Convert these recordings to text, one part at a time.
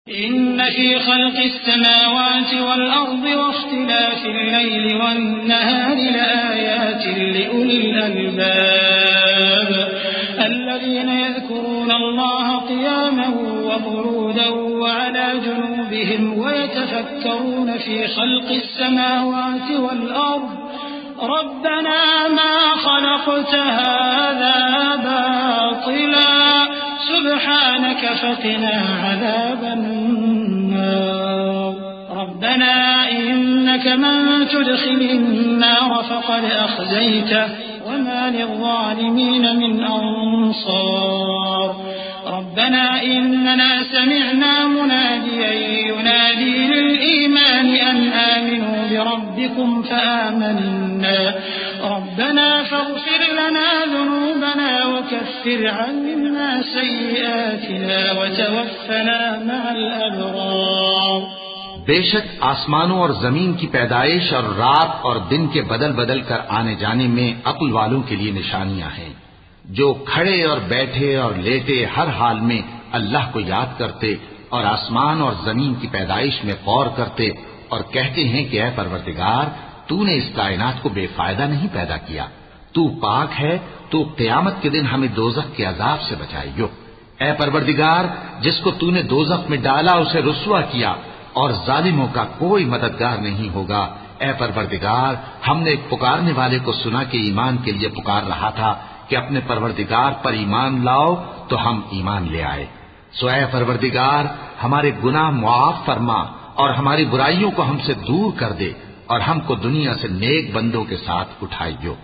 إن في خلق السماوات والأرض واختلاف الليل والنهار لآيات لأولي الألباب الذين يذكرون الله قياما وقعودا وعلى جنوبهم ويتفكرون في خلق السماوات والأرض ربنا ما خلقت هذا باطلا سبحانك فقنا عذاب النار ربنا إنك من تدخل النار فقد أخزيته وما للظالمين من أنصار ربنا إننا سمعنا مناديا ينادي للإيمان أن آمنوا بربكم فآمنا ربنا فاغفر لنا ذنوبنا وكفر عنا سيئاتنا وتوفنا مع الأبرار بے شک آسمانوں اور زمین کی پیدائش اور رات اور دن کے بدل بدل کر آنے جانے میں عقل والوں کے لیے نشانیاں ہیں جو کھڑے اور بیٹھے اور لیٹے ہر حال میں اللہ کو یاد کرتے اور آسمان اور زمین کی پیدائش میں غور کرتے اور کہتے ہیں کہ اے پروردگار تو نے اس کائنات کو بے فائدہ نہیں پیدا کیا تو پاک ہے تو قیامت کے دن ہمیں دوزخ کے عذاب سے بچائیو اے پروردگار جس کو تو نے دوزخ میں ڈالا اسے رسوا کیا اور ظالموں کا کوئی مددگار نہیں ہوگا اے پروردگار ہم نے ایک پکارنے والے کو سنا کہ ایمان کے لیے پکار رہا تھا کہ اپنے پروردگار پر ایمان لاؤ تو ہم ایمان لے آئے سو اے پروردگار ہمارے گناہ معاف فرما اور ہماری برائیوں کو ہم سے دور کر دے اور ہم کو دنیا سے نیک بندوں کے ساتھ اٹھائیو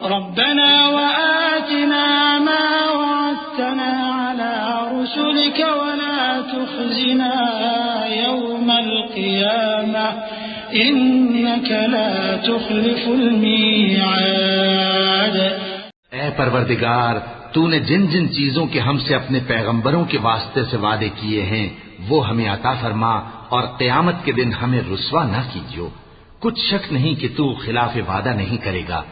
ربنا وآتنا ما وعدتنا على رسلك ولا تخزنا يوم القيامة إنك لا تخلف الميعاد اے پروردگار تو نے جن جن چیزوں کے ہم سے اپنے پیغمبروں کے واسطے سے وعدے کیے ہیں وہ ہمیں عطا فرما اور قیامت کے دن ہمیں رسوا نہ کیجو کچھ شک نہیں کہ تو خلاف وعدہ نہیں کرے گا